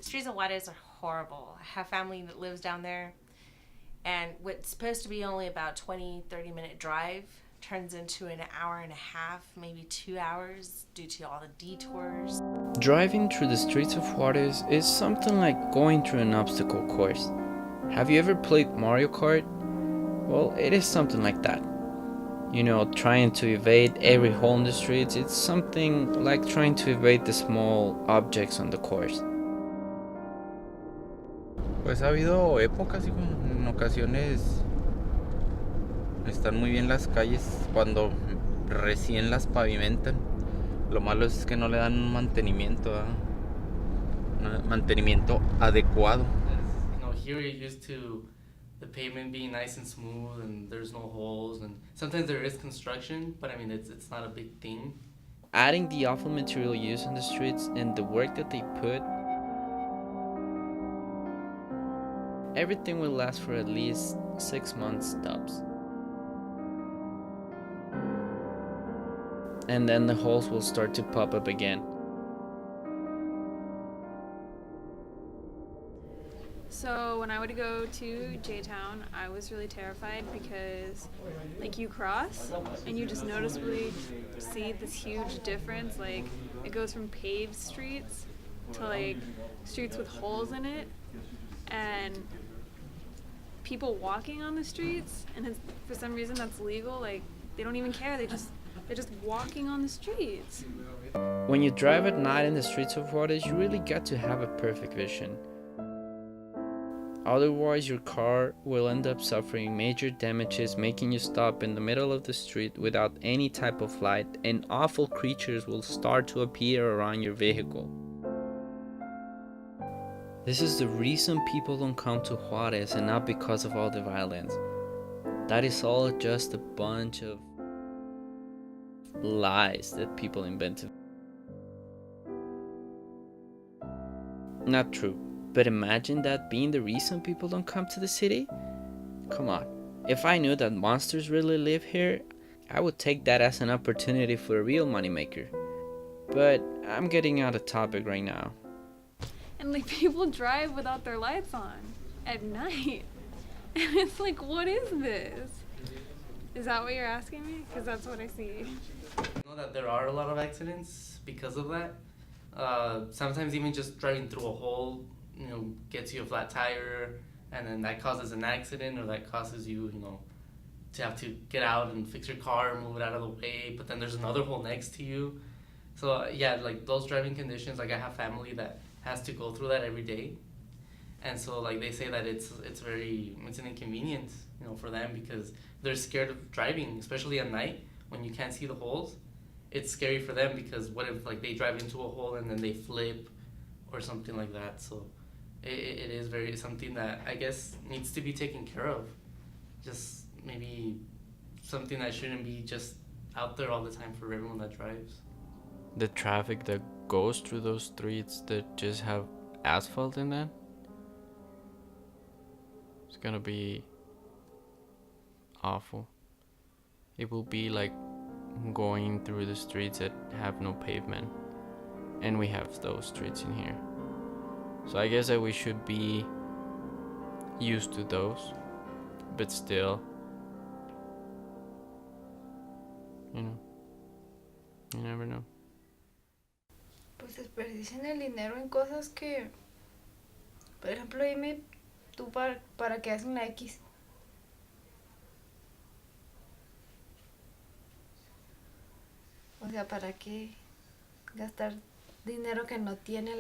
Streets of Juarez are horrible. I have family that lives down there, and what's supposed to be only about 20-30 minute drive turns into an hour and a half, maybe 2 hours, due to all the detours. Driving through the streets of Juarez is something like going through an obstacle course. Have you ever played Mario Kart? Well, it is something like that. You know, trying to evade every hole in the streets, it's something like trying to evade the small objects on the course. Pues ha habido épocas y en ocasiones están muy bien las calles cuando recién las pavimentan. Lo malo es que no le dan un mantenimiento, mantenimiento adecuado. Here you're used to the pavement being nice and smooth and there's no holes, and sometimes there is construction, but I mean it's not a big thing. Adding the awful material used on the streets and the work that they put, everything will last for at least 6 months tops. And then the holes will start to pop up again. So when I would go to J-Town, I was really terrified because like you cross and you just noticeably see this huge difference. Like it goes from paved streets to like streets with holes in it, and people walking on the streets, and it's, for some reason that's legal. Like they don't even care. They're just walking on the streets. When you drive at night in the streets of Juarez, you really get to have a perfect vision. Otherwise, your car will end up suffering major damages, making you stop in the middle of the street without any type of light, and awful creatures will start to appear around your vehicle. This is the reason people don't come to Juarez, and not because of all the violence. That is all just a bunch of lies that people invented. Not true. But imagine that being the reason people don't come to the city? Come on. If I knew that monsters really live here, I would take that as an opportunity for a real moneymaker. But I'm getting out of topic right now. And like people drive without their lights on at night. And it's like, what is this? Is that what you're asking me? Because that's what I see. I know that there are a lot of accidents because of that. Sometimes even just driving through a hole, gets you a flat tire, and then that causes an accident, or that causes you, to have to get out and fix your car and move it out of the way, but then there's another hole next to you. So yeah, like those driving conditions, like I have family that has to go through that every day. And so like they say that it's an inconvenience, for them, because they're scared of driving, especially at night when you can't see the holes. It's scary for them because what if like they drive into a hole and then they flip or something like that. So it is very something that I guess needs to be taken care of. Just maybe something that shouldn't be just out there all the time for everyone that drives. The traffic that goes through those streets that just have asphalt in that, it's gonna be awful. It will be like going through the streets that have no pavement, and we have those streets in here. So I guess that we should be used to those, but still, you never know. Pues desperdician el dinero en cosas que, por ejemplo, dime tú para qué hacen la X. O sea, ¿para qué gastar dinero que no tiene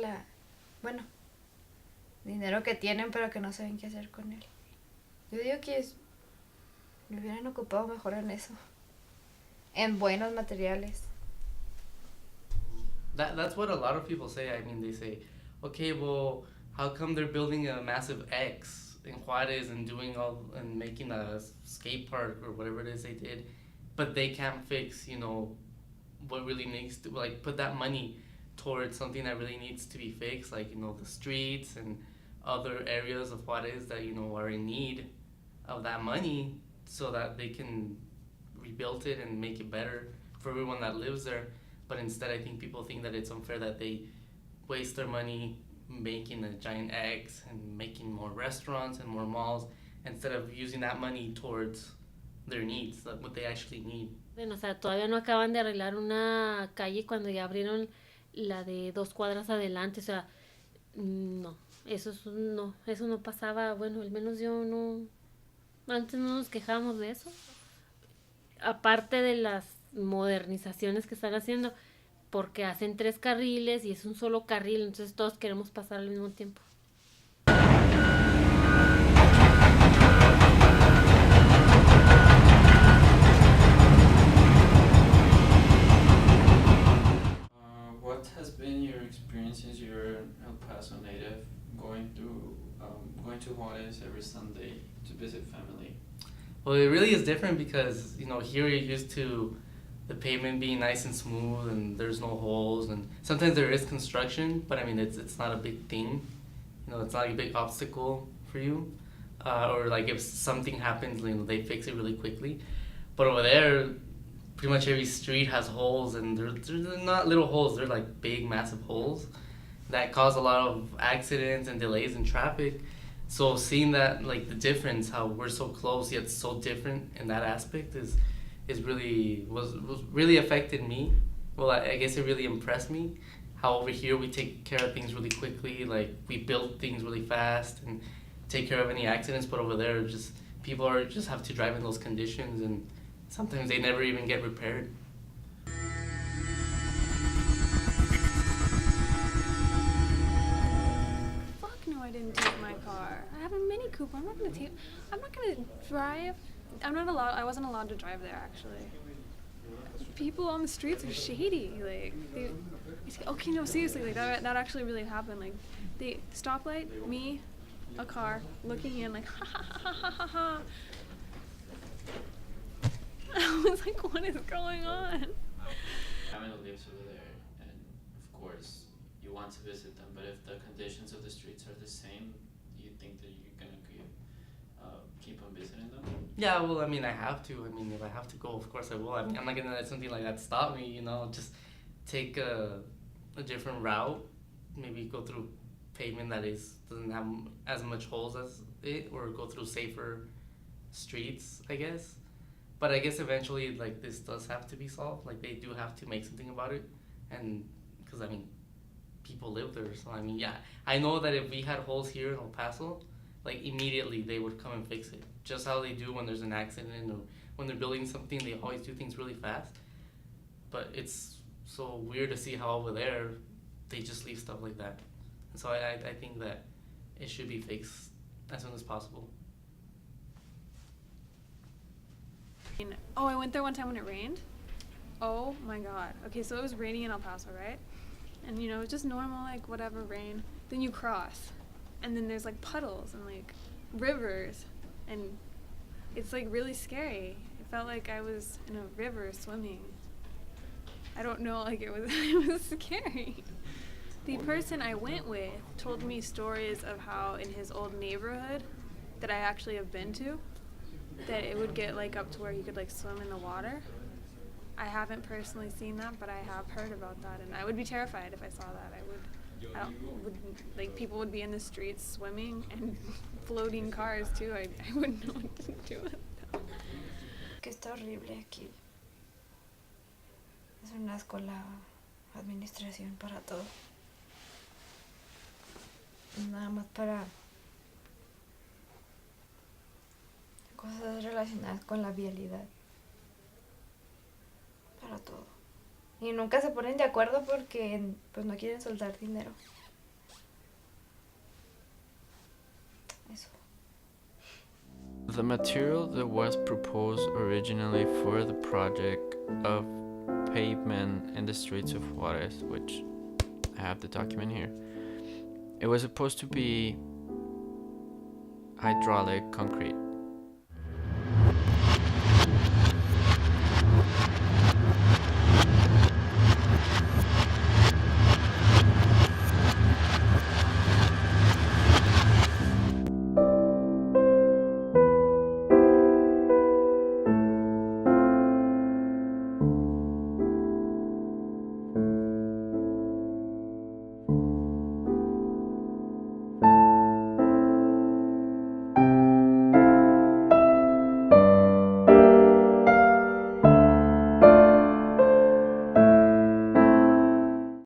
dinero que tienen pero que no saben qué hacer con él? Yo digo que me hubieran ocupado mejor en eso. En buenos materiales. That's what a lot of people say. I mean, they say, okay, well, how come they're building a massive X in Juarez and doing all and making a skate park or whatever it is they did, but they can't fix, you know, what really needs to, like, put that money towards something that really needs to be fixed, like, you know, the streets and other areas of Juarez that, you know, are in need of that money so that they can rebuild it and make it better for everyone that lives there. But instead, I think people think that it's unfair that they waste their money making a giant X and making more restaurants and more malls instead of using that money towards their needs, like what they actually need. Bueno, o sea, todavía no acaban de arreglar una calle cuando ya abrieron la de 2 cuadras adelante, o sea, no, eso no pasaba, bueno, al menos yo no, antes no nos quejábamos de eso. Aparte de las modernizaciones que están haciendo, porque hacen 3 carriles y es un solo carril, entonces todos queremos pasar al mismo tiempo. What has been your experience since you're an El Paso native, going to Juarez every Sunday to visit family? Well, it really is different because, you know, here you're used to the pavement being nice and smooth and there's no holes, and sometimes there is construction, but I mean, it's not a big thing. You know, it's not a big obstacle for you. Or like if something happens, you know, they fix it really quickly. But over there, pretty much every street has holes, and they're not little holes, they're like big, massive holes that cause a lot of accidents and delays in traffic. So seeing that, like the difference, how we're so close yet so different in that aspect was really affected me. Well, I guess it really impressed me how over here we take care of things really quickly, like we build things really fast and take care of any accidents, but over there just people just have to drive in those conditions, and sometimes they never even get repaired. Fuck no, I didn't take my car. I have a Mini Cooper. I'm not gonna drive. I wasn't allowed to drive there, actually. People on the streets are shady. Like, okay, no, seriously, like that actually really happened. Like, the stoplight, me, a car, looking in, like, ha ha ha ha ha ha. I was like, what is going on? Family lives over there, and of course you want to visit them, but if the conditions of the streets are the same, you think that you're gonna keep on visiting them? Yeah, well, I mean, I have to. I mean, if I have to go, of course I will. I mean, I'm not gonna let something like that stop me, you know, just take a different route, maybe go through pavement that doesn't have as much holes as it, or go through safer streets, I guess. But I guess eventually, like, this does have to be solved. Like, they do have to make something about it, and because I mean, people live there, so I mean, yeah, I know that if we had holes here in El Paso, like immediately they would come and fix it. Just how they do when there's an accident or when they're building something, they always do things really fast. But it's so weird to see how over there they just leave stuff like that. And so I think that it should be fixed as soon as possible. Oh, I went there one time when it rained. Oh my god. Okay, so it was raining in El Paso, right? And you know, it's just normal, like whatever rain. Then you cross, and then there's like puddles and like rivers, and it's like really scary. It felt like I was in a river swimming. I don't know, like it was scary. The person I went with told me stories of how in his old neighborhood that I actually have been to, that it would get like up to where you could like swim in the water. I haven't personally seen that, but I have heard about that, and I would be terrified if I saw that. Like people would be in the streets swimming and floating cars too. I wouldn't know what to do with them. Que está horrible aquí. Es un asco la administración para todo. Nada más para cosas relacionadas con la vialidad. Para todo. Y nunca se ponen de acuerdo porque pues no quieren soltar dinero. Eso. The material that was proposed originally for the project of pavement in the streets of Juarez, which I have the document here. It was supposed to be hydraulic concrete,